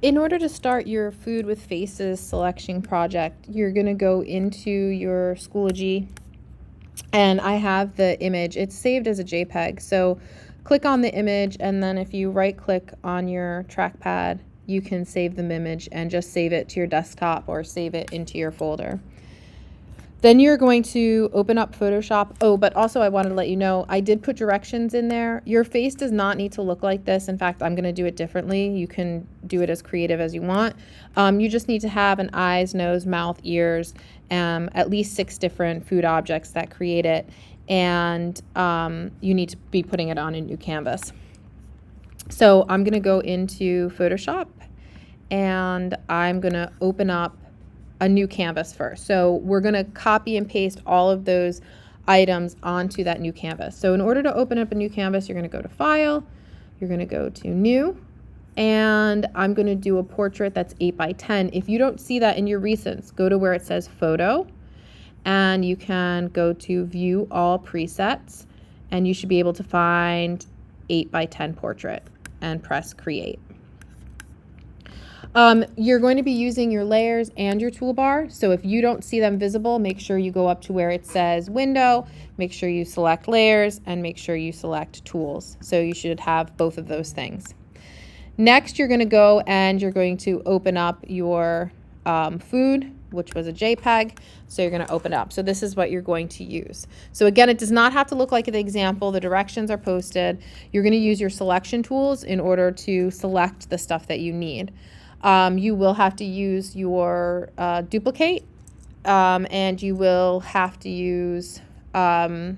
In order to start your Food with Faces selection project, you're going to go into your Schoology, and I have the image. It's saved as a JPEG. So click on the image, and then if you right click on your trackpad, you can save the image and just save it to your desktop or save it into your folder. Then you're going to open up Photoshop. Oh, but also I wanted to let you know, I did put directions in there. Your face does not need to look like this. In fact, I'm going to do it differently. You can do it as creative as you want. You just need to have an eyes, nose, mouth, ears, at least 6 different food objects that create it. And you need to be putting it on a new canvas. So I'm going to go into Photoshop, and I'm going to open up a new canvas first. So we're going to copy and paste all of those items onto that new canvas. So in order to open up a new canvas, you're going to go to File, you're going to go to New, and I'm going to do a portrait that's 8 by 10. If you don't see that in your recents, go to where it says Photo, and you can go to View All Presets, and you should be able to find 8 by 10 portrait and press Create. You're going to be using your layers and your toolbar. So if you don't see them visible, make sure you go up to where it says Window, make sure you select Layers, and make sure you select Tools. So you should have both of those things. Next, you're going to go and you're going to open up your food, which was a JPEG. So you're going to open it up. So this is what you're going to use. So again, it does not have to look like the example. The directions are posted. You're going to use your selection tools in order to select the stuff that you need. You will have to use your duplicate, and you will have to use, well,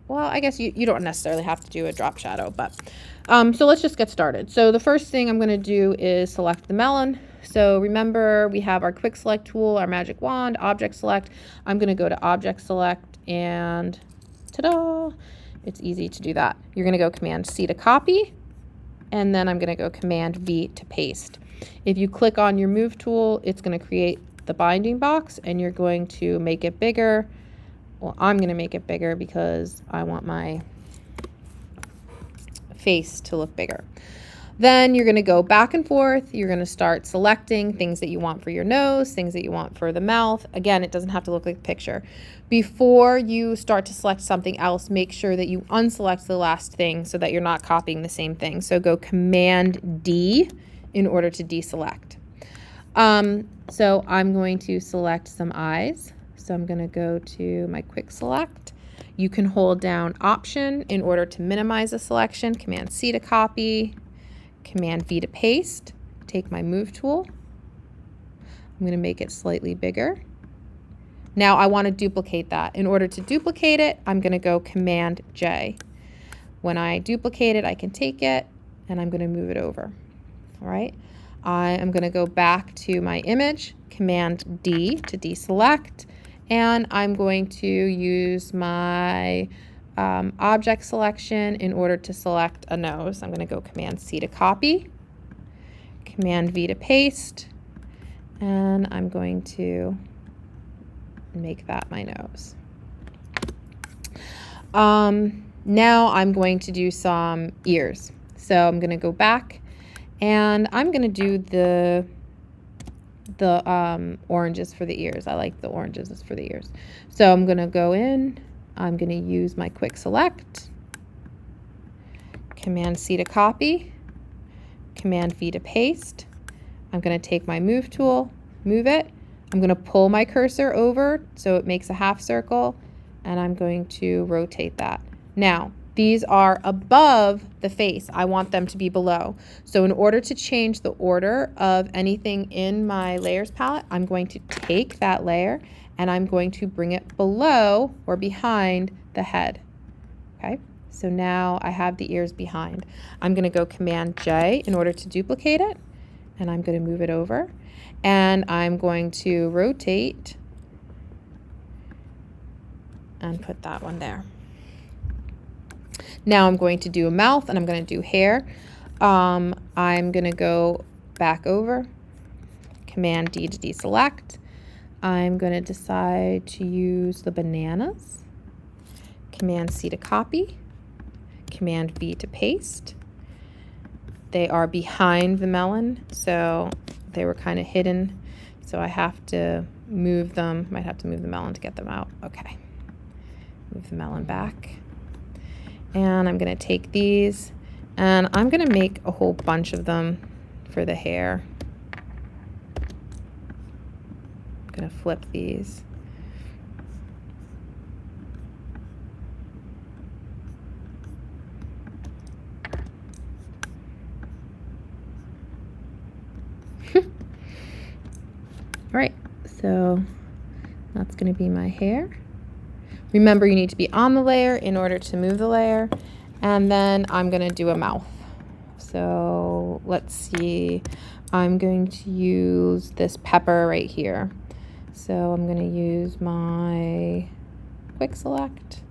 I guess you don't necessarily have to do a drop shadow, but so let's just get started. So the first thing I'm going to do is select the melon. So remember, we have our quick select tool, our magic wand, object select. I'm going to go to object select, and ta-da, it's easy to do that. You're going to go Command C to copy, and then I'm going to go Command V to paste. If you click on your move tool, it's going to create the binding box, and you're going to make it bigger. Well, I'm going to make it bigger because I want my face to look bigger. Then you're going to go back and forth. You're going to start selecting things that you want for your nose, things that you want for the mouth. Again, it doesn't have to look like a picture. Before you start to select something else, make sure that you unselect the last thing so that you're not copying the same thing. So go Command D in order to deselect. So I'm going to select some eyes. So I'm going to go to my quick select. You can hold down Option in order to minimize a selection. Command C to copy. Command V to paste. Take my move tool. I'm going to make it slightly bigger. Now I want to duplicate that. In order to duplicate it, I'm going to go Command J. When I duplicate it, I can take it and I'm going to move it over. All right. I am going to go back to my image, Command D to deselect, and I'm going to use my object selection in order to select a nose. I'm going to go Command C to copy, Command V to paste, and I'm going to make that my nose. Now I'm going to do some ears. So I'm going to go back, and I'm going to do the oranges for the ears. I like the oranges for the ears. So I'm going to go in. I'm going to use my quick select, Command C to copy, Command V to paste. I'm going to take my move tool, move it. I'm going to pull my cursor over so it makes a half circle, and I'm going to rotate that. Now, these are above the face. I want them to be below. So in order to change the order of anything in my layers palette, I'm going to take that layer and I'm going to bring it below or behind the head. Okay, so now I have the ears behind. I'm going to go Command J in order to duplicate it, and I'm going to move it over, and I'm going to rotate and put that one there. Now I'm going to do a mouth, and I'm going to do hair. I'm going to go back over, Command D to deselect. I'm going to decide to use the bananas. Command C to copy. Command V to paste. they are behind the melon, so they were kind of hidden. So I have to move them. Might have to move the melon to get them out. Okay. Move the melon back. And I'm going to take these and I'm going to make a whole bunch of them for the hair. I'm going to flip these. All right, so that's going to be my hair. Remember, you need to be on the layer in order to move the layer. And then I'm going to do a mouth. So let's see. I'm going to use this pepper right here. So I'm going to use my quick select,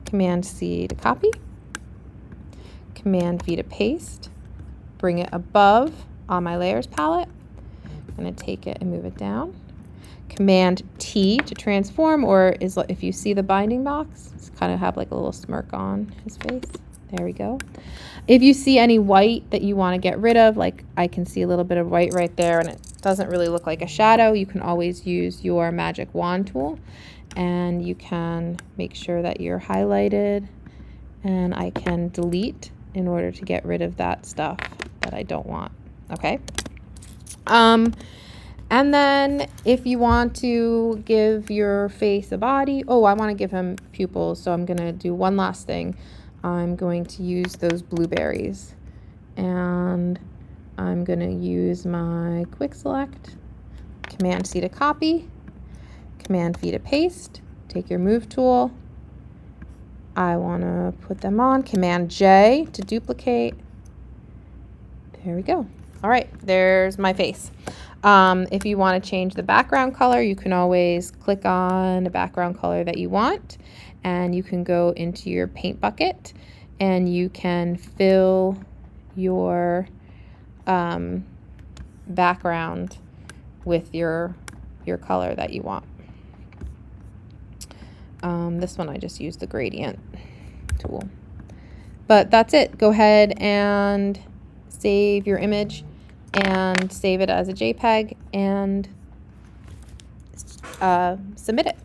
Command C to copy, Command V to paste, bring it above on my layers palette. I'm going to take it and move it down. Command T to transform, or is if you see the binding box, it's kind of have like a little smirk on his face. There we go. If you see any white that you want to get rid of, like I can see a little bit of white right there and it doesn't really look like a shadow, you can always use your magic wand tool and you can make sure that you're highlighted, and I can delete in order to get rid of that stuff that I don't want. Okay. And then if you want to give your face a body, oh, I want to give him pupils, so I'm going to do one last thing. I'm going to use those blueberries, and I'm going to use my quick select, Command C to copy, Command V to paste, take your move tool. I want to put them on, Command J to duplicate. There we go. All right, there's my face. If you want to change the background color, you can always click on the background color that you want, and you can go into your paint bucket and you can fill your background with your color that you want. This one I just used the gradient tool. But that's it. Go ahead and save your image and save it as a JPEG and submit it.